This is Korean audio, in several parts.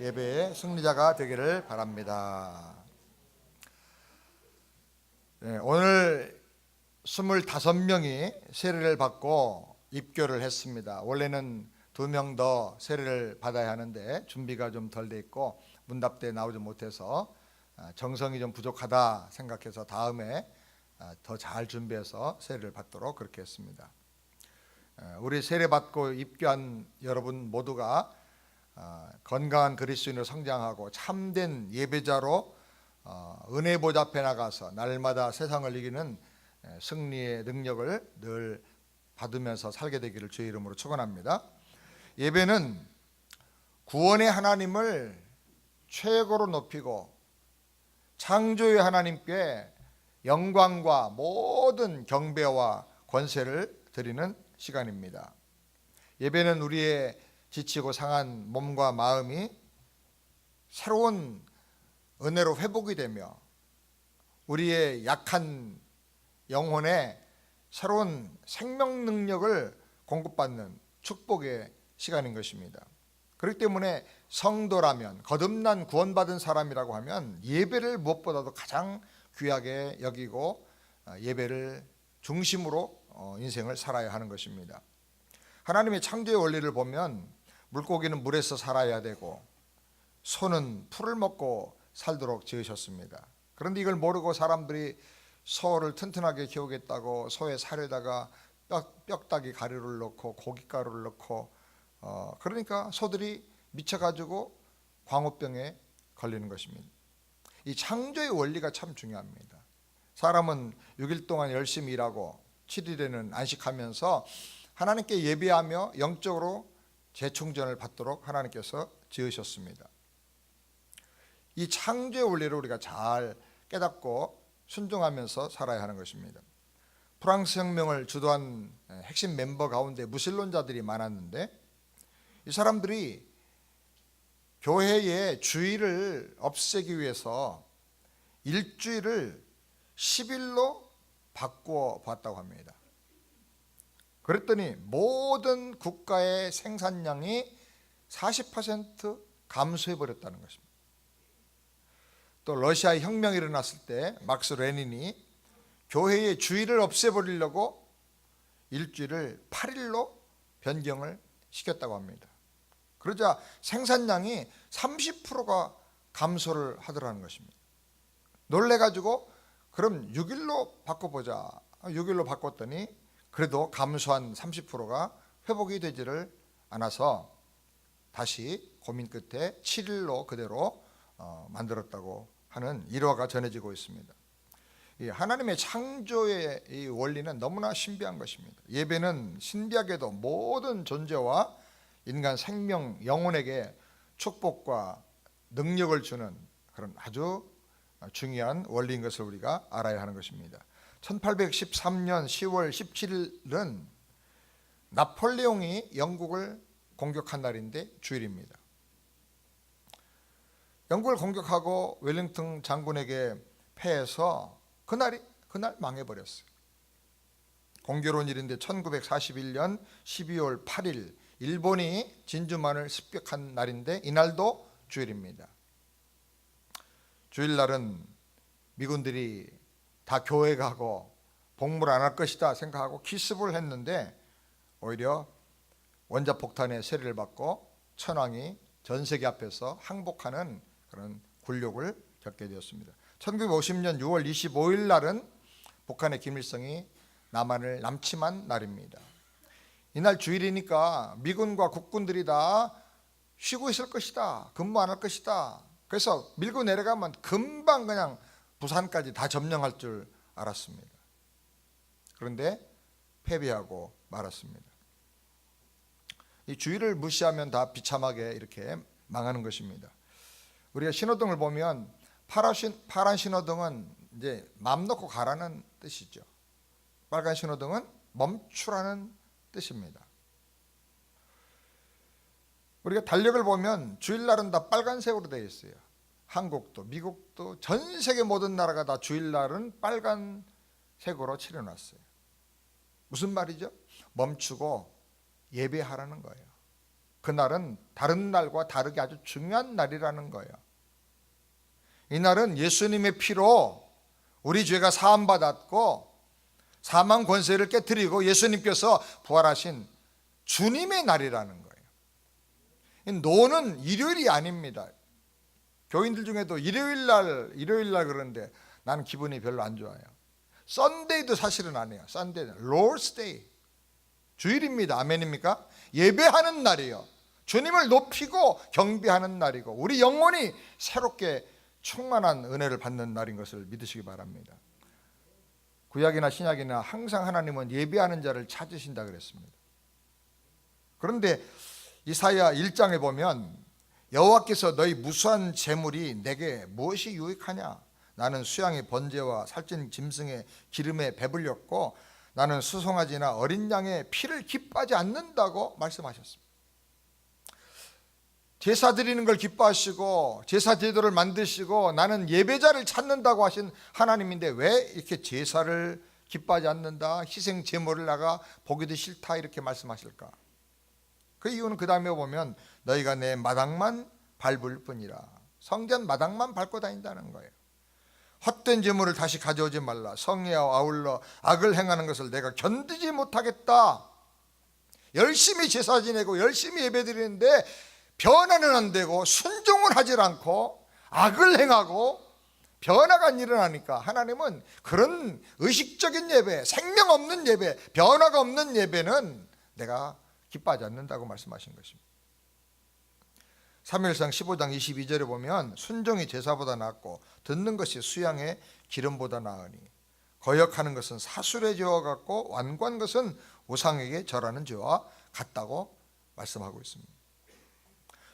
예배의 승리자가 되기를 바랍니다. 오늘 25명이 세례를 받고 입교를 했습니다. 원래는 2명 더 세례를 받아야 하는데 준비가 좀 덜 돼 있고 문답대에 나오지 못해서 정성이 좀 부족하다 생각해서 다음에 더 잘 준비해서 세례를 받도록 그렇게 했습니다. 우리 세례 받고 입교한 여러분 모두가 건강한 그리스도인으로 성장하고 참된 예배자로 은혜 보좌 앞에 나가서 날마다 세상을 이기는 승리의 능력을 늘 받으면서 살게 되기를 주의 이름으로 축원합니다. 예배는 구원의 하나님을 최고로 높이고 창조의 하나님께 영광과 모든 경배와 권세를 드리는 시간입니다. 예배는 우리의 지치고 상한 몸과 마음이 새로운 은혜로 회복이 되며 우리의 약한 영혼에 새로운 생명 능력을 공급받는 축복의 시간인 것입니다. 그렇기 때문에 성도라면, 거듭난 구원받은 사람이라고 하면 예배를 무엇보다도 가장 귀하게 여기고 예배를 중심으로 인생을 살아야 하는 것입니다. 하나님의 창조의 원리를 보면 물고기는 물에서 살아야 되고 소는 풀을 먹고 살도록 지으셨습니다. 그런데 이걸 모르고 사람들이 소를 튼튼하게 키우겠다고 소의 살에다가 뼈다귀 가루를 넣고 고깃가루를 넣고 그러니까 소들이 미쳐가지고 광우병에 걸리는 것입니다. 이 창조의 원리가 참 중요합니다. 사람은 6일 동안 열심히 일하고 7일에는 안식하면서 하나님께 예배하며 영적으로 재충전을 받도록 하나님께서 지으셨습니다. 이 창조의 원리를 우리가 잘 깨닫고 순종하면서 살아야 하는 것입니다. 프랑스 혁명을 주도한 핵심 멤버 가운데 무신론자들이 많았는데 이 사람들이 교회의 주일을 없애기 위해서 일주일을 10일로 바꾸어 봤다고 합니다. 그랬더니 모든 국가의 생산량이 40% 감소해 버렸다는 것입니다. 또 러시아의 혁명이 일어났을 때 막스 레닌이 교회의 주일을 없애버리려고 일주일을 8일로 변경을 시켰다고 합니다. 그러자 생산량이 30%가 감소를 하더라는 것입니다. 놀래가지고 그럼 6일로 바꿔보자. 6일로 바꿨더니 그래도 감소한 30%가 회복이 되지를 않아서 다시 고민 끝에 7일로 그대로 만들었다고 하는 일화가 전해지고 있습니다. 하나님의 창조의 이 원리는 너무나 신비한 것입니다. 예배는 신비하게도 모든 존재와 인간 생명, 영혼에게 축복과 능력을 주는 그런 아주 중요한 원리인 것을 우리가 알아야 하는 것입니다. 1813년 10월 17일은 나폴레옹이 영국을 공격한 날인데 주일입니다. 영국을 공격하고 웰링턴 장군에게 패해서 그날 망해버렸어요. 공교로운 일인데 1941년 12월 8일 일본이 진주만을 습격한 날인데 이날도 주일입니다. 주일날은 미군들이 다 교회 가고 복무를 안 할 것이다 생각하고 기습을 했는데 오히려 원자폭탄의 세례를 받고 천황이 전 세계 앞에서 항복하는 그런 굴욕을 겪게 되었습니다. 1950년 6월 25일 날은 북한의 김일성이 남한을 남침한 날입니다. 이날 주일이니까 미군과 국군들이 다 쉬고 있을 것이다. 근무 안 할 것이다. 그래서 밀고 내려가면 금방 그냥 부산까지 다 점령할 줄 알았습니다. 그런데 패배하고 말았습니다. 이 주일을 무시하면 다 비참하게 이렇게 망하는 것입니다. 우리가 신호등을 보면 파란 신호등은 이제 맘 놓고 가라는 뜻이죠. 빨간 신호등은 멈추라는 뜻입니다. 우리가 달력을 보면 주일날은 다 빨간색으로 되어 있어요. 한국도 미국도 전 세계 모든 나라가 다 주일날은 빨간색으로 칠해놨어요. 무슨 말이죠? 멈추고 예배하라는 거예요. 그날은 다른 날과 다르게 아주 중요한 날이라는 거예요. 이날은 예수님의 피로 우리 죄가 사함받았고 사망 권세를 깨뜨리고 예수님께서 부활하신 주님의 날이라는 거예요. 노는 일요일이 아닙니다. 교인들 중에도 일요일 날 그러는데 나는 기분이 별로 안 좋아요. 썬데이도 사실은 아니에요. 썬데이는 Lord's Day, 주일입니다. 아멘입니까? 예배하는 날이요, 주님을 높이고 경배하는 날이고 우리 영혼이 새롭게 충만한 은혜를 받는 날인 것을 믿으시기 바랍니다. 구약이나 신약이나 항상 하나님은 예배하는 자를 찾으신다 그랬습니다. 그런데 이사야 1장에 보면 여호와께서 너희 무수한 재물이 내게 무엇이 유익하냐? 나는 수양의 번제와 살찐 짐승의 기름에 배불렸고 나는 수송아지나 어린 양의 피를 기뻐하지 않는다고 말씀하셨습니다. 제사 드리는 걸 기뻐하시고 제사 제도를 만드시고 나는 예배자를 찾는다고 하신 하나님인데 왜 이렇게 제사를 기뻐하지 않는다, 희생 제물을 나가 보기도 싫다 이렇게 말씀하실까? 그 이유는 그 다음에 보면 너희가 내 마당만 밟을 뿐이라. 성전 마당만 밟고 다닌다는 거예요. 헛된 제물을 다시 가져오지 말라. 성례와 아울러 악을 행하는 것을 내가 견디지 못하겠다. 열심히 제사 지내고 열심히 예배 드리는데 변화는 안 되고 순종을 하질 않고 악을 행하고 변화가 안 일어나니까 하나님은 그런 의식적인 예배, 생명 없는 예배, 변화가 없는 예배는 내가 기뻐하지 않는다고 말씀하신 것입니다. 사무엘상 15장 22절에 보면 순종이 제사보다 낫고 듣는 것이 수양의 기름보다 나으니 거역하는 것은 사술의 죄와 같고 완고한 것은 우상에게 절하는 죄와 같다고 말씀하고 있습니다.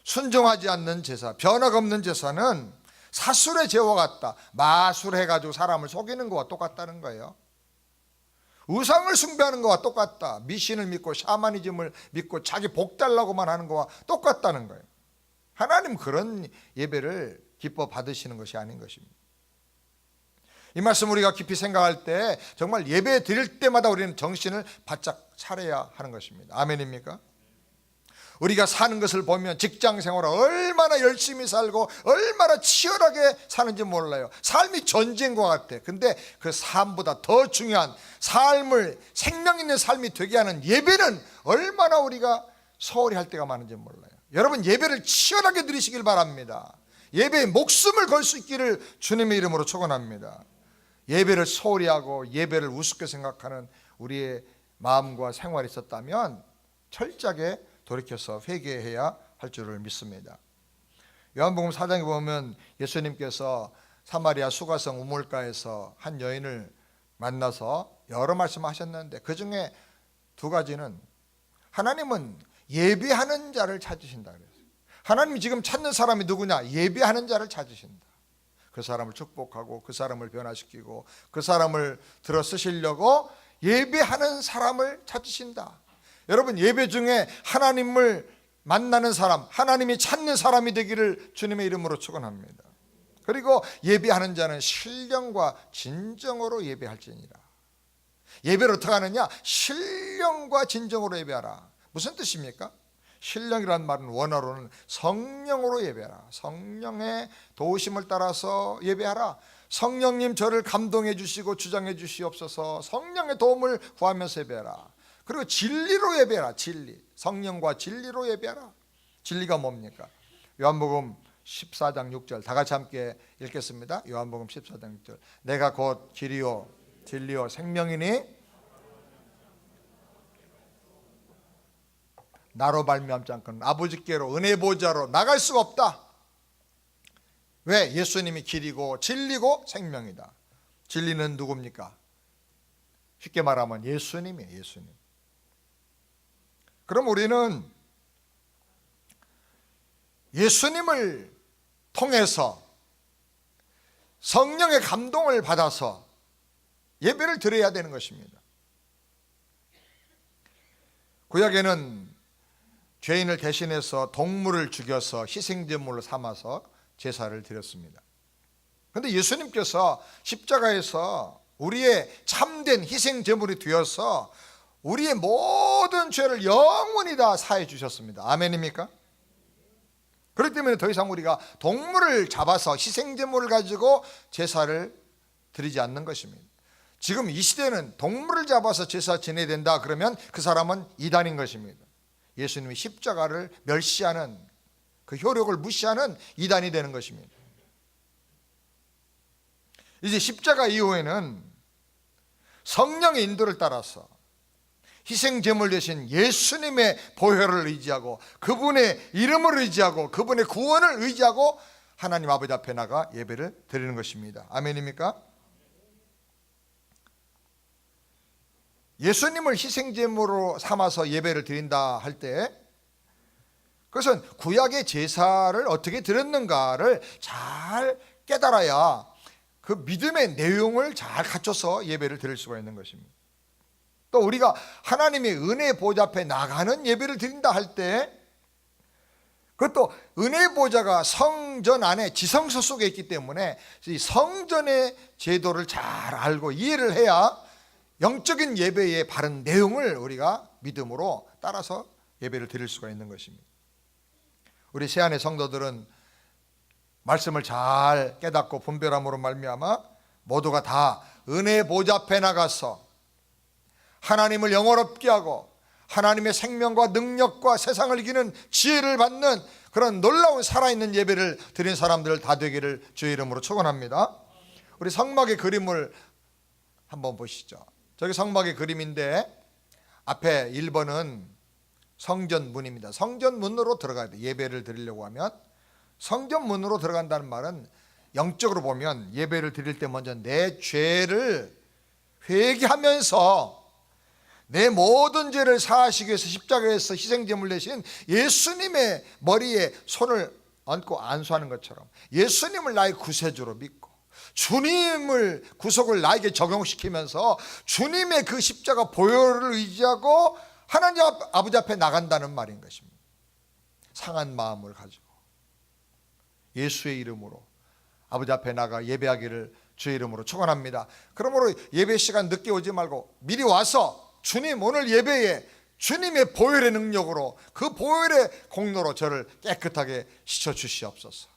순종하지 않는 제사, 변화가 없는 제사는 사술의 죄와 같다. 마술해가지고 사람을 속이는 것과 똑같다는 거예요. 우상을 숭배하는 것과 똑같다. 미신을 믿고 샤머니즘을 믿고 자기 복 달라고만 하는 것과 똑같다는 거예요. 하나님 그런 예배를 기뻐 받으시는 것이 아닌 것입니다. 이 말씀 우리가 깊이 생각할 때 정말 예배 드릴 때마다 우리는 정신을 바짝 차려야 하는 것입니다. 아멘입니까? 우리가 사는 것을 보면 직장 생활을 얼마나 열심히 살고 얼마나 치열하게 사는지 몰라요. 삶이 전쟁과 같아. 근데 그 삶보다 더 중요한 삶을, 생명 있는 삶이 되게 하는 예배는 얼마나 우리가 소홀히 할 때가 많은지 몰라요. 여러분 예배를 치열하게 드리시길 바랍니다. 예배에 목숨을 걸 수 있기를 주님의 이름으로 축원합니다. 예배를 소홀히 하고 예배를 우습게 생각하는 우리의 마음과 생활이 있었다면 철저하게 돌이켜서 회개해야 할 줄을 믿습니다. 요한복음 4장에 보면 예수님께서 사마리아 수가성 우물가에서 한 여인을 만나서 여러 말씀하셨는데 그 중에 두 가지는 하나님은 예배하는 자를 찾으신다 그랬어요. 하나님이 지금 찾는 사람이 누구냐? 예배하는 자를 찾으신다. 그 사람을 축복하고 그 사람을 변화시키고 그 사람을 들어 쓰시려고 예배하는 사람을 찾으신다. 여러분 예배 중에 하나님을 만나는 사람, 하나님이 찾는 사람이 되기를 주님의 이름으로 축원합니다. 그리고 예배하는 자는 신령과 진정으로 예배할지니라. 예배를 어떻게 하느냐? 신령과 진정으로 예배하라. 무슨 뜻입니까? 신령이라는 말은 원어로는 성령으로 예배하라. 성령의 도우심을 따라서 예배하라. 성령님 저를 감동해 주시고 주장해 주시옵소서. 성령의 도움을 구하면서 예배하라. 그리고 진리로 예배하라. 진리, 성령과 진리로 예배하라. 진리가 뭡니까? 요한복음 14장 6절 다 같이 함께 읽겠습니다. 요한복음 14장 6절 내가 곧 길이요 진리요 생명이니 나로 말미암지 않고는 아버지께로 은혜 보좌로 나갈 수가 없다. 왜? 예수님이 길이고 진리고 생명이다. 진리는 누굽니까? 쉽게 말하면 예수님이에요. 예수님. 그럼 우리는 예수님을 통해서 성령의 감동을 받아서 예배를 드려야 되는 것입니다. 구약에는 죄인을 대신해서 동물을 죽여서 희생제물로 삼아서 제사를 드렸습니다. 그런데 예수님께서 십자가에서 우리의 참된 희생제물이 되어서 우리의 모든 죄를 영원히 다 사해 주셨습니다. 아멘입니까? 그렇기 때문에 더 이상 우리가 동물을 잡아서 희생제물을 가지고 제사를 드리지 않는 것입니다. 지금 이 시대는 동물을 잡아서 제사 지내야 된다 그러면 그 사람은 이단인 것입니다. 예수님이 십자가를 멸시하는, 그 효력을 무시하는 이단이 되는 것입니다. 이제 십자가 이후에는 성령의 인도를 따라서 희생제물 대신 예수님의 보혈을 의지하고 그분의 이름을 의지하고 그분의 구원을 의지하고 하나님 아버지 앞에 나가 예배를 드리는 것입니다. 아멘입니까? 예수님을 희생제물로 삼아서 예배를 드린다 할 때 그것은 구약의 제사를 어떻게 드렸는가를 잘 깨달아야 그 믿음의 내용을 잘 갖춰서 예배를 드릴 수가 있는 것입니다. 또 우리가 하나님의 은혜 보좌 앞에 나가는 예배를 드린다 할 때 그것도 은혜 보좌가 성전 안에 지성소 속에 있기 때문에 이 성전의 제도를 잘 알고 이해를 해야 영적인 예배의 바른 내용을 우리가 믿음으로 따라서 예배를 드릴 수가 있는 것입니다. 우리 세안의 성도들은 말씀을 잘 깨닫고 분별함으로 말미암아 모두가 다 은혜 보좌 앞에 나가서 하나님을 영원롭게 하고 하나님의 생명과 능력과 세상을 이기는 지혜를 받는 그런 놀라운 살아있는 예배를 드린 사람들 다 되기를 주의 이름으로 축원합니다. 우리 성막의 그림을 한번 보시죠. 저기 성막의 그림인데 앞에 1번은 성전문입니다. 성전문으로 들어가야 돼요. 예배를 드리려고 하면 성전문으로 들어간다는 말은 영적으로 보면 예배를 드릴 때 먼저 내 죄를 회개하면서 내 모든 죄를 사하시기 위해서 십자가에서 희생제물 대신 예수님의 머리에 손을 얹고 안수하는 것처럼 예수님을 나의 구세주로 믿고 주님을 구속을 나에게 적용시키면서 주님의 그 십자가 보혈을 의지하고 하나님 아버지 앞에 나간다는 말인 것입니다. 상한 마음을 가지고 예수의 이름으로 아버지 앞에 나가 예배하기를 주의 이름으로 축원합니다. 그러므로 예배 시간 늦게 오지 말고 미리 와서 주님 오늘 예배에 주님의 보혈의 능력으로 그 보혈의 공로로 저를 깨끗하게 씻어주시옵소서.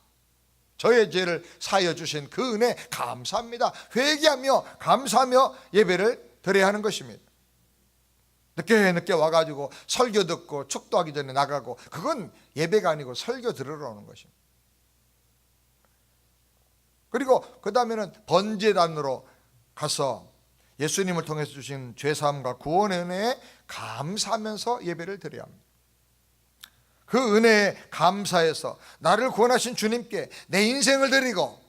저의 죄를 사하여 주신 그 은혜 감사합니다. 회개하며 감사하며 예배를 드려야 하는 것입니다. 늦게 와가지고 설교 듣고 축도하기 전에 나가고 그건 예배가 아니고 설교 들으러 오는 것입니다. 그리고 그 다음에는 번제단으로 가서 예수님을 통해서 주신 죄사함과 구원의 은혜에 감사하면서 예배를 드려야 합니다. 그 은혜에 감사해서 나를 구원하신 주님께 내 인생을 드리고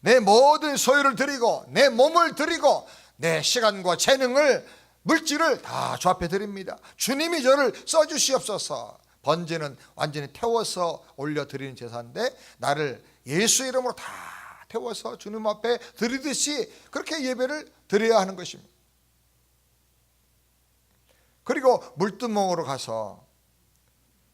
내 모든 소유를 드리고 내 몸을 드리고 내 시간과 재능을 물질을 다 주 앞에 드립니다. 주님이 저를 써주시옵소서. 번제는 완전히 태워서 올려드리는 제사인데 나를 예수 이름으로 다 태워서 주님 앞에 드리듯이 그렇게 예배를 드려야 하는 것입니다. 그리고 물두멍으로 가서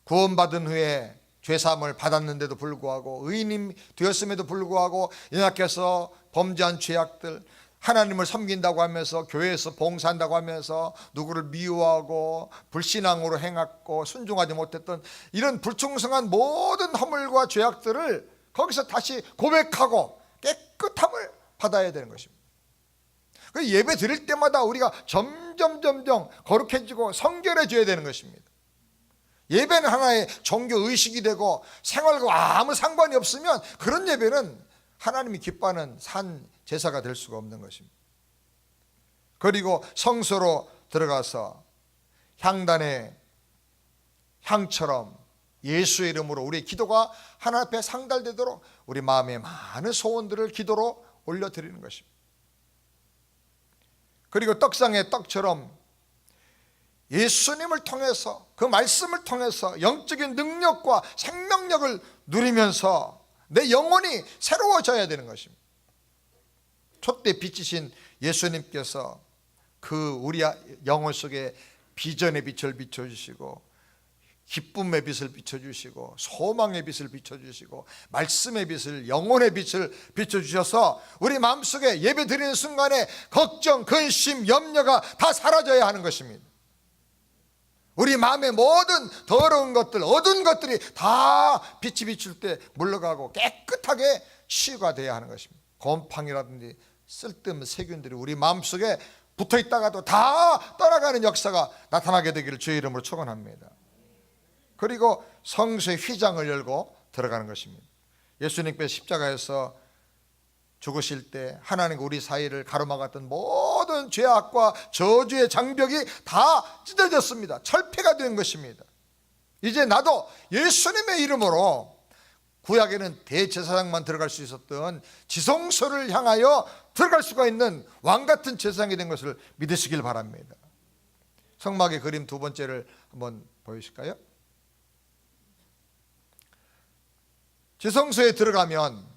구원받은 후에 죄사함을 받았는데도 불구하고 의인이 되었음에도 불구하고 연약해서 범죄한 죄악들 하나님을 섬긴다고 하면서 교회에서 봉사한다고 하면서 누구를 미워하고 불신앙으로 행했고 순종하지 못했던 이런 불충성한 모든 허물과 죄악들을 거기서 다시 고백하고 깨끗함을 받아야 되는 것입니다. 예배 드릴 때마다 우리가 점점 거룩해지고 성결해져야 되는 것입니다. 예배는 하나의 종교의식이 되고 생활과 아무 상관이 없으면 그런 예배는 하나님이 기뻐하는 산 제사가 될 수가 없는 것입니다. 그리고 성소로 들어가서 향단의 향처럼 예수의 이름으로 우리의 기도가 하나님 앞에 상달되도록 우리 마음의 많은 소원들을 기도로 올려드리는 것입니다. 그리고 떡상의 떡처럼 예수님을 통해서 그 말씀을 통해서 영적인 능력과 생명력을 누리면서 내 영혼이 새로워져야 되는 것입니다. 촛대 빛이신 예수님께서 그 우리 영혼 속에 비전의 빛을 비춰주시고 기쁨의 빛을 비춰주시고 소망의 빛을 비춰주시고 말씀의 빛을 영혼의 빛을 비춰주셔서 우리 마음속에 예배 드리는 순간에 걱정, 근심, 염려가 다 사라져야 하는 것입니다. 우리 마음의 모든 더러운 것들, 어두운 것들이 다 빛이 비출 때 물러가고 깨끗하게 치유가 돼야 하는 것입니다. 곰팡이라든지 쓸데없는 세균들이 우리 마음속에 붙어있다가도 다 떠나가는 역사가 나타나게 되기를 주의 이름으로 축원합니다. 그리고 성소의 휘장을 열고 들어가는 것입니다. 예수님께서 십자가에서 죽으실 때 하나님과 우리 사이를 가로막았던 모든 죄악과 저주의 장벽이 다 찢어졌습니다. 철폐가 된 것입니다. 이제 나도 예수님의 이름으로, 구약에는 대제사장만 들어갈 수 있었던 지성소를 향하여 들어갈 수가 있는 왕같은 제사장이 된 것을 믿으시길 바랍니다. 성막의 그림 두 번째를 한번 보여주실까요? 지성소에 들어가면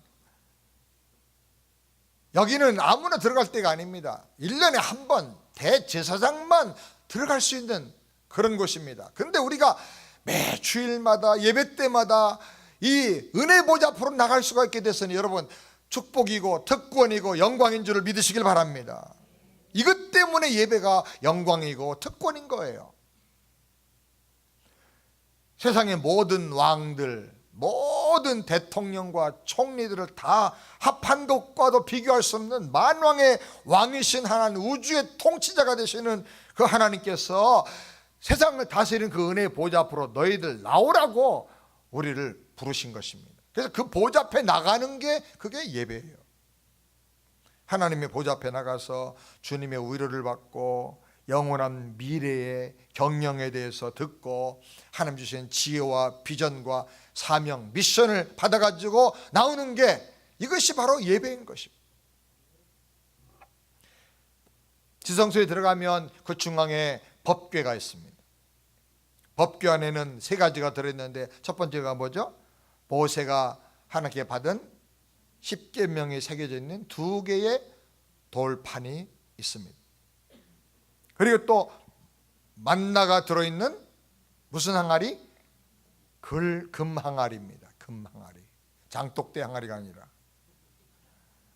여기는 아무나 들어갈 때가 아닙니다. 1년에 한 번 대제사장만 들어갈 수 있는 그런 곳입니다. 그런데 우리가 매 주일마다 예배 때마다 이 은혜 보좌 앞으로 나갈 수가 있게 됐으니 여러분 축복이고 특권이고 영광인 줄을 믿으시길 바랍니다. 이것 때문에 예배가 영광이고 특권인 거예요. 세상의 모든 왕들, 모든 대통령과 총리들을 다 합한 것과도 비교할 수 없는 만왕의 왕이신 하나님, 우주의 통치자가 되시는 그 하나님께서 세상을 다스리는 그 은혜의 보좌 앞으로 너희들 나오라고 우리를 부르신 것입니다. 그래서 그 보좌 앞에 나가는 게 그게 예배예요. 하나님의 보좌 앞에 나가서 주님의 위로를 받고 영원한 미래의 경영에 대해서 듣고 하나님 주신 지혜와 비전과 사명, 미션을 받아가지고 나오는 게 이것이 바로 예배인 것입니다. 지성소에 들어가면 그 중앙에 법궤가 있습니다. 법궤 안에는 세 가지가 들어있는데 첫 번째가 뭐죠? 모세가 하나님께 받은 10계명이 새겨져 있는 2개의 돌판이 있습니다. 그리고 또 만나가 들어있는 무슨 항아리? 금항아리입니다. 금항아리. 장독대 항아리가 아니라.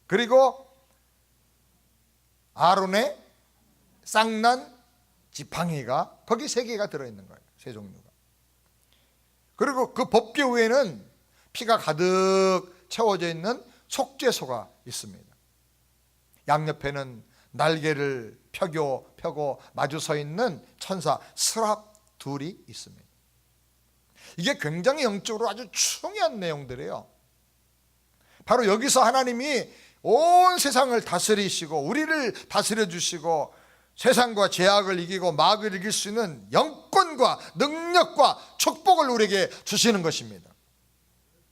그리고 아론의 쌍난 지팡이가 거기 3개가 들어있는 거예요. 3종류가. 그리고 그 법궤 위에는 피가 가득 채워져 있는 속죄소가 있습니다. 양옆에는 날개를 펴고 마주 서 있는 천사 스랍 둘이 있습니다. 이게 굉장히 영적으로 아주 중요한 내용들이에요. 바로 여기서 하나님이 온 세상을 다스리시고 우리를 다스려 주시고 세상과 죄악을 이기고 마귀를 이길 수 있는 영권과 능력과 축복을 우리에게 주시는 것입니다.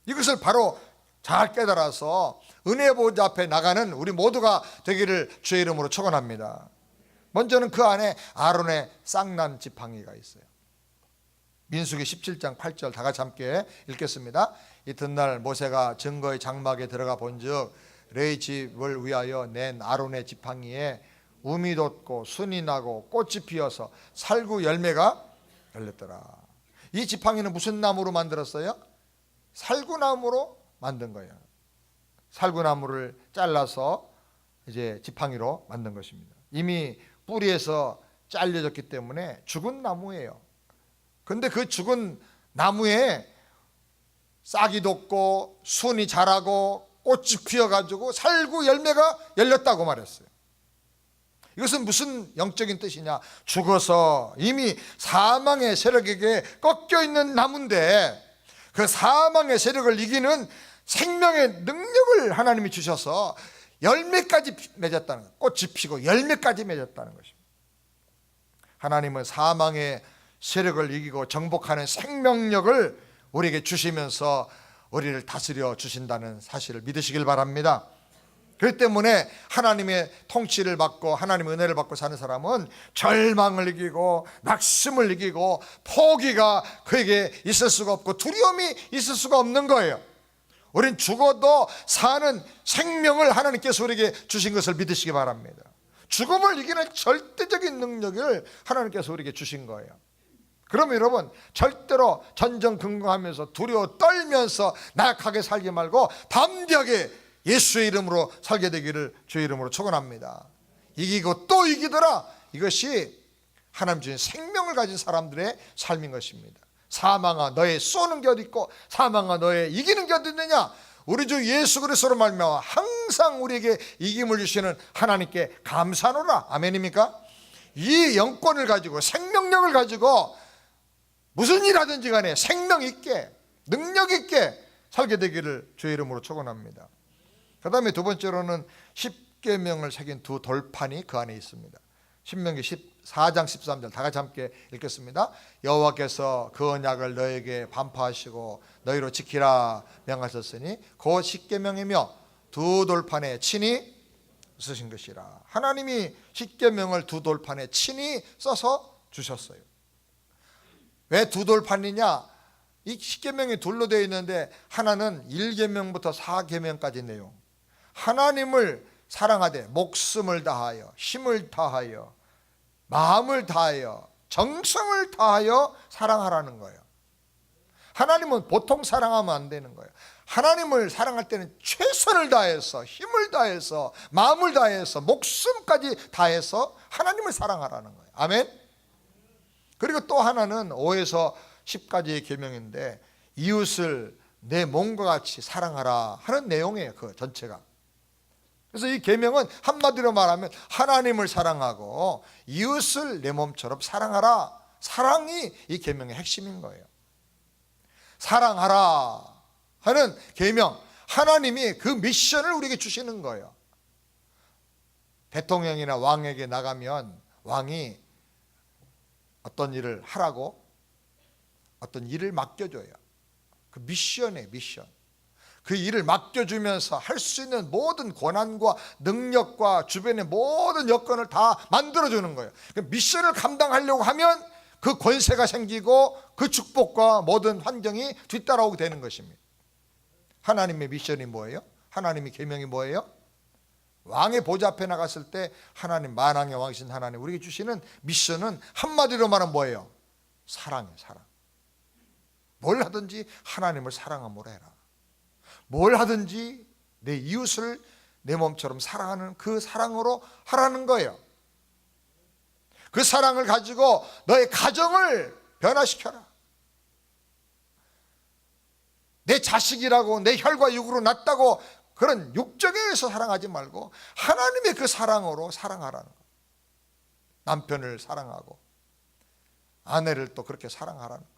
이것을 바로 잘 깨달아서 은혜 보좌 앞에 나가는 우리 모두가 되기를 주의 이름으로 축원합니다. 먼저는 그 안에 아론의 쌍난 지팡이가 있어요. 민수기 17장 8절 다 같이 함께 읽겠습니다. 이튿날 모세가 증거의 장막에 들어가 본즉 레위 집을 위하여 낸 아론의 지팡이에 움이 돋고 순이 나고 꽃이 피어서 살구 열매가 열렸더라. 이 지팡이는 무슨 나무로 만들었어요? 살구나무로 만든 거예요. 살구나무를 잘라서 이제 지팡이로 만든 것입니다. 이미 뿌리에서 잘려졌기 때문에 죽은 나무예요. 근데 그 죽은 나무에 싹이 돋고 순이 자라고 꽃이 피어가지고 살구 열매가 열렸다고 말했어요. 이것은 무슨 영적인 뜻이냐? 죽어서 이미 사망의 세력에게 꺾여 있는 나무인데 그 사망의 세력을 이기는 생명의 능력을 하나님이 주셔서 열매까지 맺었다는 거예요. 꽃이 피고 열매까지 맺었다는 것입니다. 하나님은 사망의 세력을 이기고 정복하는 생명력을 우리에게 주시면서 우리를 다스려 주신다는 사실을 믿으시길 바랍니다. 그렇기 때문에 하나님의 통치를 받고 하나님의 은혜를 받고 사는 사람은 절망을 이기고 낙심을 이기고 포기가 그에게 있을 수가 없고 두려움이 있을 수가 없는 거예요. 우린 죽어도 사는 생명을 하나님께서 우리에게 주신 것을 믿으시기 바랍니다. 죽음을 이기는 절대적인 능력을 하나님께서 우리에게 주신 거예요. 그러면 여러분 절대로 전전긍긍하면서 두려워 떨면서 나약하게 살지 말고 담대하게 예수의 이름으로 살게 되기를 주의 이름으로 축원합니다. 이기고 또 이기더라. 이것이 하나님 주신 생명을 가진 사람들의 삶인 것입니다. 사망아 너의 쏘는 게 어디 있고 사망아 너의 이기는 게 어디 있느냐. 우리 주 예수 그리스도로 말미암아 항상 우리에게 이김을 주시는 하나님께 감사하노라. 아멘입니까? 이 영권을 가지고 생명력을 가지고 무슨 일 하든지 간에 생명 있게 능력 있게 살게 되기를 주의 이름으로 축원합니다. 그 다음에 두 번째로는 십계명을 새긴 두 돌판이 그 안에 있습니다. 신명기 14장 13절 다 같이 함께 읽겠습니다. 여호와께서 그 언약을 너에게 반포하시고 너희로 지키라 명하셨으니 그 십계명이며 두 돌판에 친히 쓰신 것이라. 하나님이 십계명을 두 돌판에 친히 써서 주셨어요. 왜 두 돌판이냐? 이 십계명이 둘로 되어 있는데 하나는 1계명부터 4계명까지 내용. 하나님을 사랑하되 목숨을 다하여 힘을 다하여 마음을 다하여 정성을 다하여 사랑하라는 거예요. 하나님은 보통 사랑하면 안 되는 거예요. 하나님을 사랑할 때는 최선을 다해서 힘을 다해서 마음을 다해서 목숨까지 다해서 하나님을 사랑하라는 거예요. 아멘. 그리고 또 하나는 5에서 10까지의 계명인데 이웃을 내 몸과 같이 사랑하라 하는 내용이에요. 그 전체가. 그래서 이 계명은 한마디로 말하면 하나님을 사랑하고 이웃을 내 몸처럼 사랑하라. 사랑이 이 계명의 핵심인 거예요. 사랑하라 하는 계명, 하나님이 그 미션을 우리에게 주시는 거예요. 대통령이나 왕에게 나가면 왕이 어떤 일을 하라고 어떤 일을 맡겨줘요. 그 미션이에요. 미션. 그 일을 맡겨주면서 할 수 있는 모든 권한과 능력과 주변의 모든 여건을 다 만들어주는 거예요. 그 미션을 감당하려고 하면 그 권세가 생기고 그 축복과 모든 환경이 뒤따라오게 되는 것입니다. 하나님의 미션이 뭐예요? 하나님의 계명이 뭐예요? 왕의 보좌 앞에 나갔을 때 하나님, 만왕의 왕이신 하나님 우리에게 주시는 미션은 한마디로 말하면 뭐예요? 사랑이에요. 사랑. 뭘 하든지 하나님을 사랑함으로 해라. 뭘 하든지 내 이웃을 내 몸처럼 사랑하는 그 사랑으로 하라는 거예요. 그 사랑을 가지고 너의 가정을 변화시켜라. 내 자식이라고 내 혈과 육으로 낳았다고 그런 육적에 의해서 사랑하지 말고 하나님의 그 사랑으로 사랑하라는 거예요. 남편을 사랑하고 아내를 또 그렇게 사랑하라는 거예요.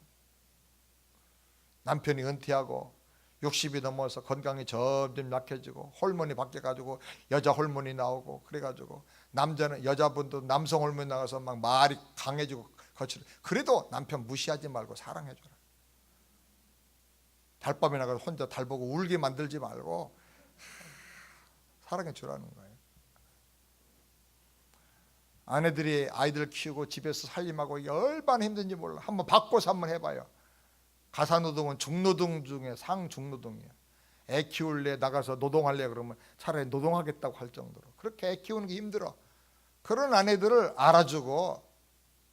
남편이 은퇴하고 60이 넘어서 건강이 점점 약해지고 호르몬이 바뀌어가지고 여자 호르몬이 나오고 그래가지고 남자는 여자분도 남성 호르몬이 나가서 막 말이 강해지고 거칠어. 그래도 남편 무시하지 말고 사랑해줘라. 달밤에 나가서 혼자 달 보고 울게 만들지 말고 사랑해주라는 거예요. 아내들이 아이들 키우고 집에서 살림하고 얼마나 힘든지 몰라. 한번 바꿔서 한번 해봐요. 가사노동은 중노동 중에 상중노동이에요. 애 키울래 나가서 노동할래 그러면 차라리 노동하겠다고 할 정도로 그렇게 애 키우는 게 힘들어. 그런 아내들을 알아주고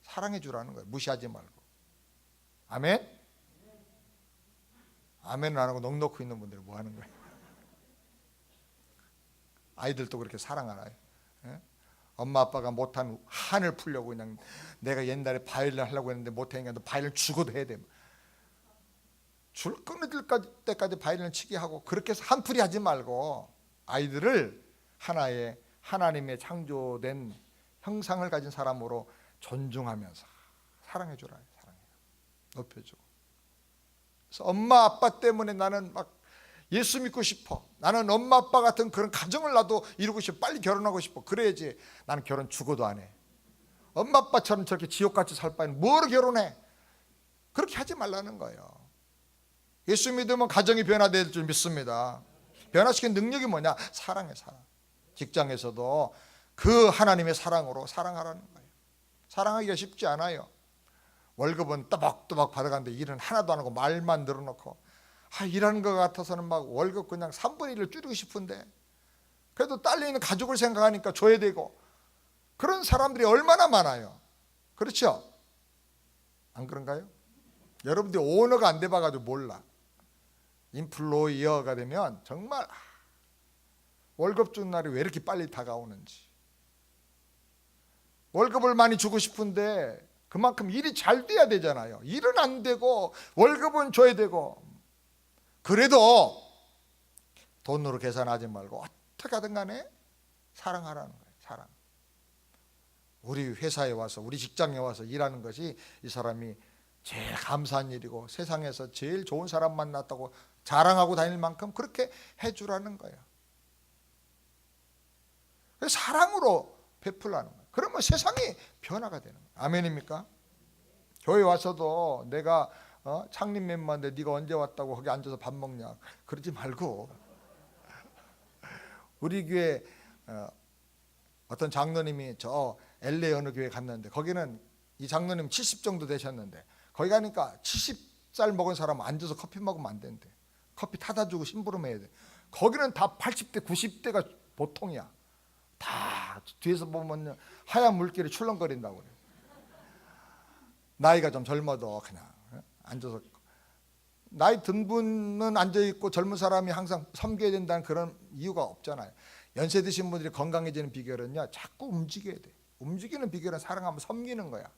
사랑해 주라는 거예요. 무시하지 말고. 아멘? 아멘을 안 하고 넋 놓고 있는 분들은 뭐 하는 거예요? 아이들도 그렇게 사랑하나요? 예? 엄마 아빠가 못한 한을 풀려고 그냥 내가 옛날에 바이올린 하려고 했는데 못하니까 너 바이올린 죽어도 해야 돼. 줄 끊을 때까지 바이올린을 치게 하고 그렇게 해서 한풀이 하지 말고 아이들을 하나의 하나님의 창조된 형상을 가진 사람으로 존중하면서 사랑해 주라. 사랑해. 높여주고. 그래서 엄마 아빠 때문에 나는 막 예수 믿고 싶어. 나는 엄마 아빠 같은 그런 가정을 나도 이루고 싶어. 빨리 결혼하고 싶어. 그래야지. 나는 결혼 죽어도 안 해. 엄마 아빠처럼 저렇게 지옥같이 살 바에는 뭐로 결혼해? 그렇게 하지 말라는 거예요. 예수 믿으면 가정이 변화될 줄 믿습니다. 변화시키는 능력이 뭐냐? 사랑이에요. 사랑. 직장에서도 그 하나님의 사랑으로 사랑하라는 거예요. 사랑하기가 쉽지 않아요. 월급은 또박또박 받아가는데 일은 하나도 안 하고 말만 늘어놓고 일하는 것 같아서는 막 월급 그냥 3분의 1을 줄이고 싶은데 그래도 딸려있는 가족을 생각하니까 줘야 되고 그런 사람들이 얼마나 많아요. 그렇죠? 안 그런가요? 여러분들이 오너가 안 돼봐가지고 몰라. 인플로이어가 되면 정말 월급 주는 날이 왜 이렇게 빨리 다가오는지. 월급을 많이 주고 싶은데 그만큼 일이 잘 돼야 되잖아요. 일은 안 되고 월급은 줘야 되고. 그래도 돈으로 계산하지 말고 어떻게 하든 간에 사랑하라는 거예요. 사랑. 우리 회사에 와서, 우리 직장에 와서 일하는 것이 이 사람이 제일 감사한 일이고 세상에서 제일 좋은 사람 만났다고 자랑하고 다닐 만큼 그렇게 해주라는 거예요. 사랑으로 베풀라는 거예요. 그러면 세상이 변화가 되는 거예요. 아멘입니까? 교회 와서도 내가 창립 멤버인데 네가 언제 왔다고 거기 앉아서 밥 먹냐 그러지 말고, 우리 교회 어떤 장로님이 저 LA 어느 교회 갔는데 거기는 이 장로님 70 정도 되셨는데 거기 가니까 70살 먹은 사람 앉아서 커피 먹으면 안 된대. 커피 타다 주고 심부름 해야 돼. 거기는 다 80대 90대가 보통이야. 다 뒤에서 보면 하얀 물결이 출렁거린다고 그래. 나이가 좀 젊어도 그냥 앉아서, 나이 든 분은 앉아있고 젊은 사람이 항상 섬겨야 된다는 그런 이유가 없잖아요. 연세 드신 분들이 건강해지는 비결은요, 자꾸 움직여야 돼. 움직이는 비결은 사랑하면 섬기는 거야.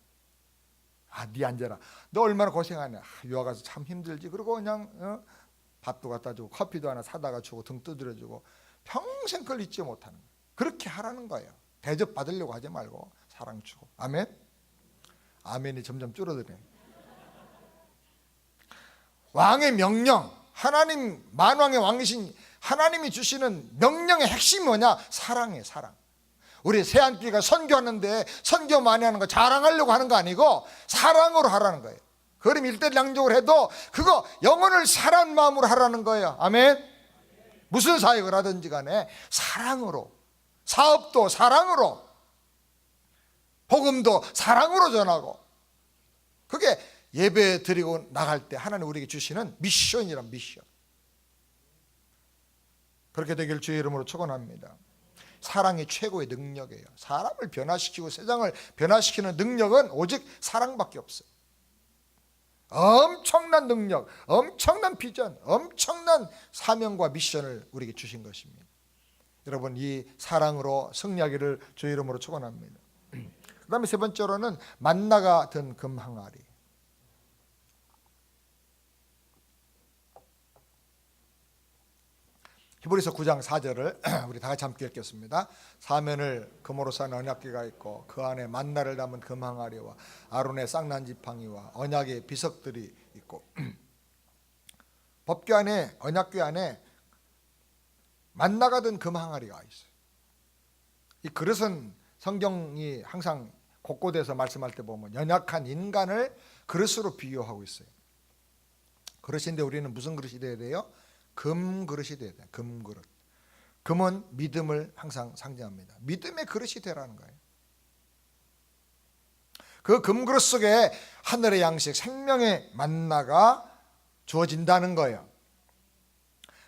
네 앉아라. 너 얼마나 고생하냐. 유학 가서 참 힘들지. 그리고 그냥 밥도 갖다 주고 커피도 하나 사다가 주고 등 두드려 주고 평생 그걸 잊지 못하는 거예요. 그렇게 하라는 거예요. 대접 받으려고 하지 말고 사랑 주고. 아멘. 아멘이 점점 줄어드네. 왕의 명령, 하나님 만왕의 왕이신 하나님이 주시는 명령의 핵심이 뭐냐? 사랑이에요. 사랑. 우리 새안교회가 선교하는데 선교 많이 하는 거 자랑하려고 하는 거 아니고 사랑으로 하라는 거예요. 그럼 일대량적으로 해도 그거 영혼을 사랑하는 마음으로 하라는 거예요. 아멘. 무슨 사역을 하든지 간에 사랑으로, 사업도 사랑으로, 복음도 사랑으로 전하고, 그게 예배 드리고 나갈 때 하나님 우리에게 주시는 미션이란 미션. 그렇게 되길 주의 이름으로 축원합니다. 사랑이 최고의 능력이에요. 사람을 변화시키고 세상을 변화시키는 능력은 오직 사랑밖에 없어요. 엄청난 능력, 엄청난 비전, 엄청난 사명과 미션을 우리에게 주신 것입니다. 여러분, 이 사랑으로 승리하기를 주의 이름으로 축원합니다. 그 다음에 세 번째로는 만나가 든 금 항아리. 히브리서 9장 4절을 우리 다 같이 함께 읽겠습니다. 사면을 금으로 싼 언약궤가 있고 그 안에 만나를 담은 금 항아리와 아론의 쌍난 지팡이와 언약의 비석들이 있고, 법궤 안에, 언약궤 안에 만나가 든 금 항아리가 있어요. 이 그릇은 성경이 항상 곳곳에서 말씀할 때 보면 연약한 인간을 그릇으로 비유하고 있어요. 그릇인데 우리는 무슨 그릇이 돼야 돼요? 금 그릇이 돼야 돼요. 금 그릇. 금은 믿음을 항상 상징합니다. 믿음의 그릇이 되라는 거예요. 그 금 그릇 속에 하늘의 양식, 생명의 만나가 주어진다는 거예요.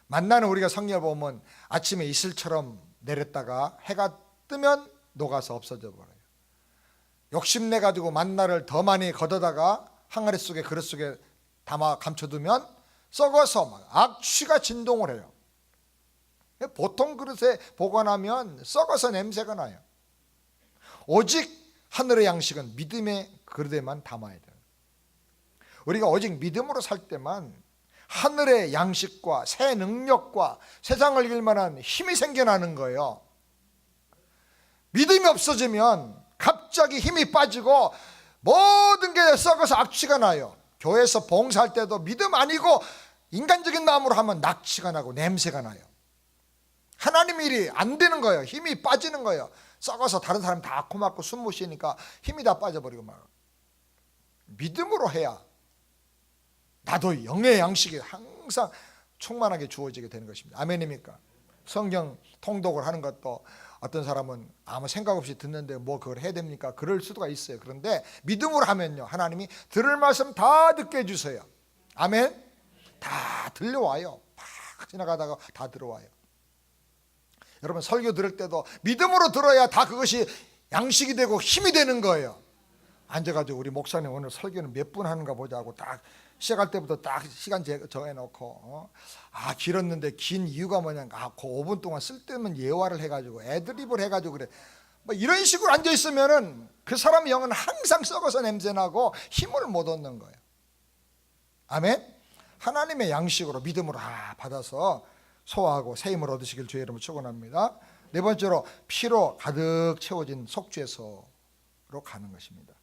만나는 우리가 성경에 보면 아침에 이슬처럼 내렸다가 해가 뜨면 녹아서 없어져 버려요. 욕심내 가지고 만나를 더 많이 걷어다가 항아리 속에, 그릇 속에 담아 감춰두면 썩어서 막 악취가 진동을 해요. 보통 그릇에 보관하면 썩어서 냄새가 나요. 오직 하늘의 양식은 믿음의 그릇에만 담아야 돼요. 우리가 오직 믿음으로 살 때만 하늘의 양식과 새 능력과 세상을 이길 만한 힘이 생겨나는 거예요. 믿음이 없어지면 갑자기 힘이 빠지고 모든 게 썩어서 악취가 나요. 교회에서 봉사할 때도 믿음 아니고 인간적인 마음으로 하면 낙취가 나고 냄새가 나요. 하나님 일이 안 되는 거예요. 힘이 빠지는 거예요. 썩어서 다른 사람 다 고맙고 숨 못 쉬니까 힘이 다 빠져버리고 막. 믿음으로 해야 나도 영의 양식이 항상 충만하게 주어지게 되는 것입니다. 아멘입니까? 성경 통독을 하는 것도 어떤 사람은 아무 생각 없이 듣는데 뭐 그걸 해야 됩니까? 그럴 수가 있어요. 그런데 믿음으로 하면요, 하나님이 들을 말씀 다 듣게 해주세요. 아멘? 다 들려와요. 막 지나가다가 다 들어와요. 여러분, 설교 들을 때도 믿음으로 들어야 다 그것이 양식이 되고 힘이 되는 거예요. 앉아가지고 우리 목사님 오늘 설교는 몇 분 하는가 보자고 딱 시작할 때부터 딱 시간 정해놓고 길었는데 긴 이유가 뭐냐, 그 5분 동안 쓸데없는 예화를 해가지고 애드립을 해가지고 그래. 뭐 이런 식으로 앉아 있으면은 그 사람의 영은 항상 썩어서 냄새나고 힘을 못 얻는 거예요. 아멘. 하나님의 양식으로 믿음으로 받아서 소화하고 새 힘을 얻으시길 주의 이름으로 축원합니다. 네 번째로 피로 가득 채워진 속죄소로 가는 것입니다.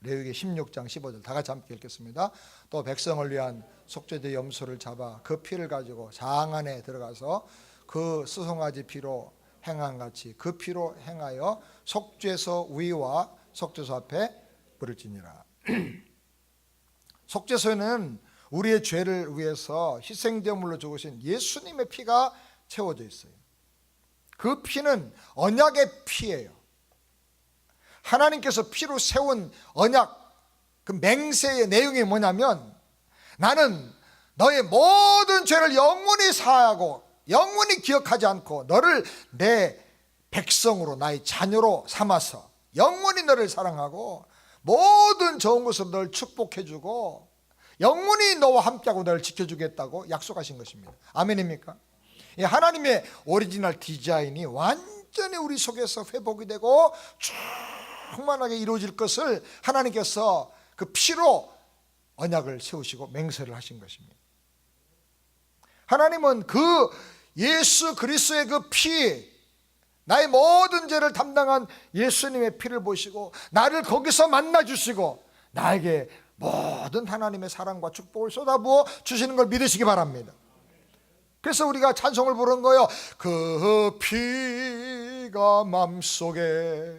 레위기 16장 15절 다 같이 함께 읽겠습니다. 또 백성을 위한 속죄제 염소를 잡아 그 피를 가지고 장 안에 들어가서 그 수송아지 피로 행한 같이 그 피로 행하여 속죄소 위와 속죄소 앞에 부를지니라. 속죄소에는 우리의 죄를 위해서 희생제물로 죽으신 예수님의 피가 채워져 있어요. 그 피는 언약의 피예요. 하나님께서 피로 세운 언약, 그 맹세의 내용이 뭐냐면, 나는 너의 모든 죄를 영원히 사하고 영원히 기억하지 않고 너를 내 백성으로, 나의 자녀로 삼아서 영원히 너를 사랑하고 모든 좋은 것으로 너를 축복해주고 영원히 너와 함께하고 너를 지켜주겠다고 약속하신 것입니다. 아멘입니까? 하나님의 오리지널 디자인이 완전히 우리 속에서 회복이 되고 충만하게 이루어질 것을 하나님께서 그 피로 언약을 세우시고 맹세를 하신 것입니다. 하나님은 그 예수 그리스도의 그 피, 나의 모든 죄를 담당한 예수님의 피를 보시고 나를 거기서 만나주시고 나에게 모든 하나님의 사랑과 축복을 쏟아부어 주시는 걸 믿으시기 바랍니다. 그래서 우리가 찬송을 부른 거예요. 그 피가 맘속에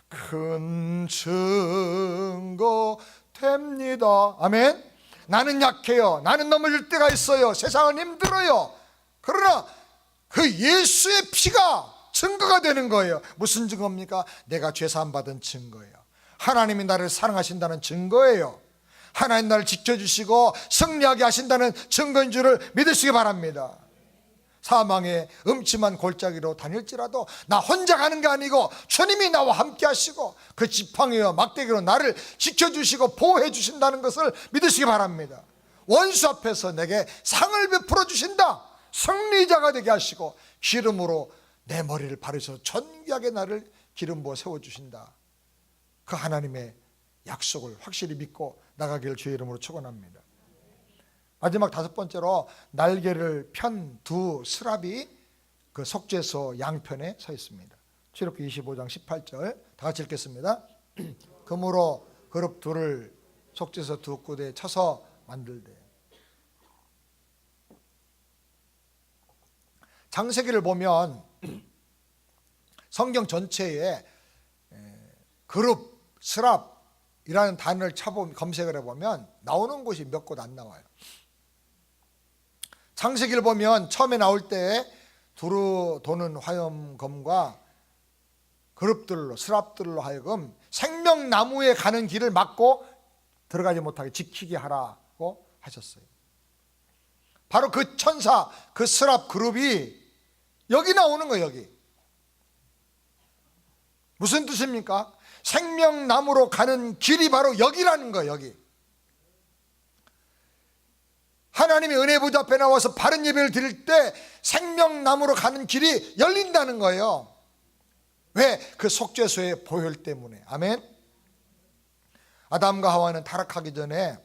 큰 증거 됩니다. 아멘. 나는 약해요. 나는 넘어질 때가 있어요. 세상은 힘들어요. 그러나 그 예수의 피가 증거가 되는 거예요. 무슨 증거입니까? 내가 죄사함 받은 증거예요. 하나님이 나를 사랑하신다는 증거예요. 하나님 나를 지켜주시고 승리하게 하신다는 증거인 줄을 믿으시기 바랍니다. 사망의 음침한 골짜기로 다닐지라도 나 혼자 가는 게 아니고 주님이 나와 함께 하시고 그 지팡이와 막대기로 나를 지켜주시고 보호해 주신다는 것을 믿으시기 바랍니다. 원수 앞에서 내게 상을 베풀어 주신다. 승리자가 되게 하시고 기름으로 내 머리를 바르셔서 존귀하게 나를 기름 부어 세워주신다. 그 하나님의 약속을 확실히 믿고 나가기를 주의 이름으로 축원합니다. 마지막 다섯 번째로 날개를 편 두 스랍이 그 속죄소 양편에 서 있습니다. 출애굽기 25장 18절 다 같이 읽겠습니다. 금으로 그룹 둘을 속죄소 두 구대에 쳐서 만들되. 창세기를 보면 성경 전체에 그룹, 스랍이라는 단어를 검색을 해보면 나오는 곳이 몇 곳 안 나와요. 창세기를 보면 처음에 나올 때 두루 도는 화염검과 그룹들로, 스랍들로 하여금 생명나무에 가는 길을 막고 들어가지 못하게 지키게 하라고 하셨어요. 바로 그 천사, 그 스랍 그룹이 여기 나오는 거예요. 여기 무슨 뜻입니까? 생명나무로 가는 길이 바로 여기라는 거예요. 여기 하나님의 은혜 보좌 앞에 나와서 바른 예배를 드릴 때 생명나무로 가는 길이 열린다는 거예요. 왜? 그 속죄소의 보혈 때문에. 아멘. 아담과 하와는 타락하기 전에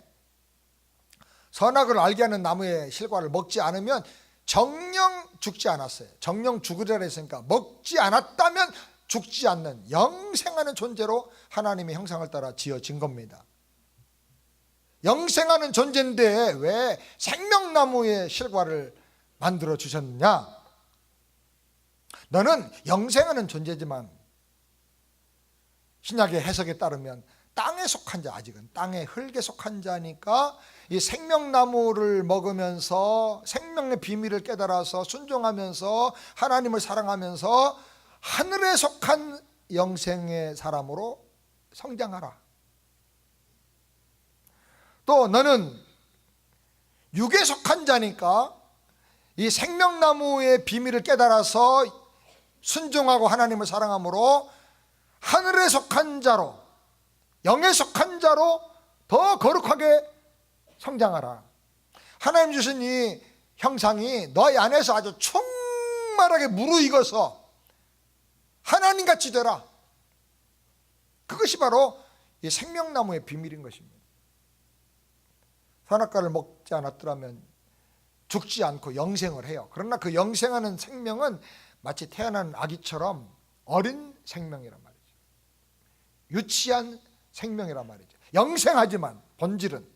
선악을 알게 하는 나무의 실과를 먹지 않으면 정령 죽지 않았어요. 정령 죽으리라 했으니까 먹지 않았다면 죽지 않는 영생하는 존재로 하나님의 형상을 따라 지어진 겁니다. 영생하는 존재인데 왜 생명나무의 실과를 만들어 주셨느냐? 너는 영생하는 존재지만 신약의 해석에 따르면 땅에 속한 자, 아직은 땅의 흙에 속한 자니까 이 생명나무를 먹으면서 생명의 비밀을 깨달아서 순종하면서 하나님을 사랑하면서 하늘에 속한 영생의 사람으로 성장하라. 또 너는 육에 속한 자니까 이 생명나무의 비밀을 깨달아서 순종하고 하나님을 사랑함으로 하늘에 속한 자로, 영에 속한 자로 더 거룩하게 성장하라. 하나님 주신 이 형상이 너희 안에서 아주 충만하게 무르익어서 하나님같이 되라. 그것이 바로 이 생명나무의 비밀인 것입니다. 선악과를 먹지 않았더라면 죽지 않고 영생을 해요. 그러나 그 영생하는 생명은 마치 태어난 아기처럼 어린 생명이란 말이죠. 유치한 생명이란 말이죠. 영생하지만 본질은,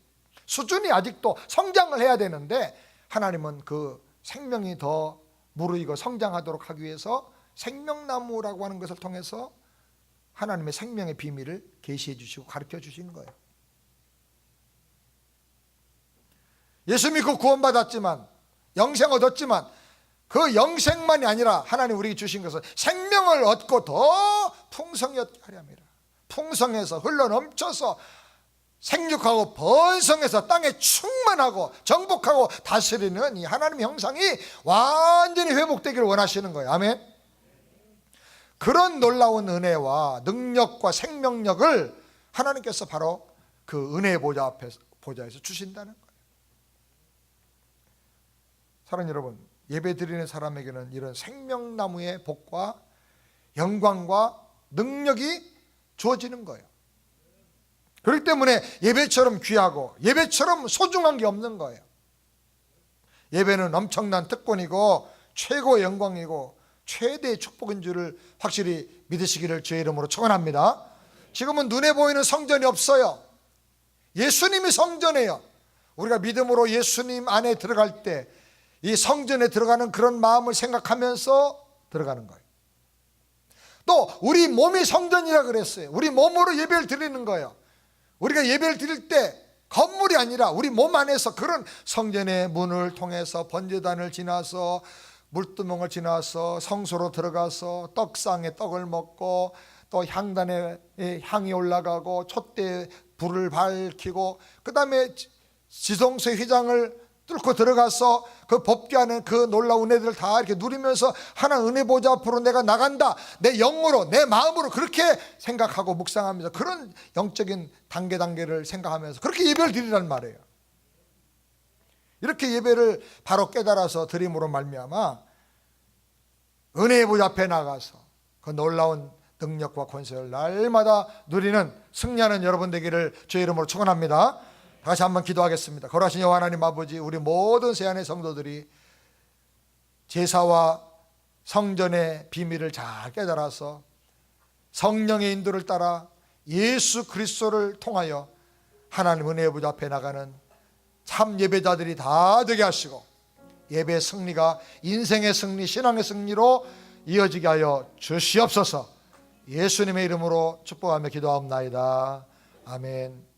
수준이 아직도 성장을 해야 되는데, 하나님은 그 생명이 더 무르익어 성장하도록 하기 위해서 생명나무라고 하는 것을 통해서 하나님의 생명의 비밀을 계시해 주시고 가르쳐 주시는 거예요. 예수 믿고 구원받았지만, 영생 얻었지만, 그 영생만이 아니라 하나님 우리에게 주신 것은 생명을 얻고 더 풍성히 얻게 하려 함이라. 풍성해서 흘러넘쳐서 생육하고 번성해서 땅에 충만하고 정복하고 다스리는 이 하나님의 형상이 완전히 회복되기를 원하시는 거예요. 아멘. 그런 놀라운 은혜와 능력과 생명력을 하나님께서 바로 그 은혜의 보좌에서 주신다는 거예요. 사랑하는 여러분, 예배 드리는 사람에게는 이런 생명나무의 복과 영광과 능력이 주어지는 거예요. 그렇기 때문에 예배처럼 귀하고 예배처럼 소중한 게 없는 거예요. 예배는 엄청난 특권이고 최고의 영광이고 최대의 축복인 줄을 확실히 믿으시기를 주의 이름으로 축원합니다. 지금은 눈에 보이는 성전이 없어요. 예수님이 성전이에요. 우리가 믿음으로 예수님 안에 들어갈 때 이 성전에 들어가는 그런 마음을 생각하면서 들어가는 거예요. 또 우리 몸이 성전이라 그랬어요. 우리 몸으로 예배를 드리는 거예요. 우리가 예배를 드릴 때 건물이 아니라 우리 몸 안에서 그런 성전의 문을 통해서 번제단을 지나서 물두멍을 지나서 성소로 들어가서 떡상에 떡을 먹고 또 향단에 향이 올라가고 촛대에 불을 밝히고 그 다음에 지성소의 휘장을 뚫고 들어가서 그 법궤 안에 그 놀라운 은혜들을 다 이렇게 누리면서 하나 은혜 보좌 앞으로 내가 나간다, 내 영으로 내 마음으로 그렇게 생각하고 묵상하면서 그런 영적인 단계를 생각하면서 그렇게 예배를 드리라는 말이에요. 이렇게 예배를 바로 깨달아서 드림으로 말미암아 은혜의 보좌 앞에 나가서 그 놀라운 능력과 권세를 날마다 누리는 승리하는 여러분 되기를 주의 이름으로 축원합니다. 다시 한번 기도하겠습니다. 거룩하신 여호와 하나님 아버지, 우리 모든 세안의 성도들이 제사와 성전의 비밀을 잘 깨달아서 성령의 인도를 따라 예수 그리스도를 통하여 하나님 은혜의 보좌 앞에 나가는 참 예배자들이 다 되게 하시고 예배의 승리가 인생의 승리, 신앙의 승리로 이어지게 하여 주시옵소서. 예수님의 이름으로 축복하며 기도하옵나이다. 아멘.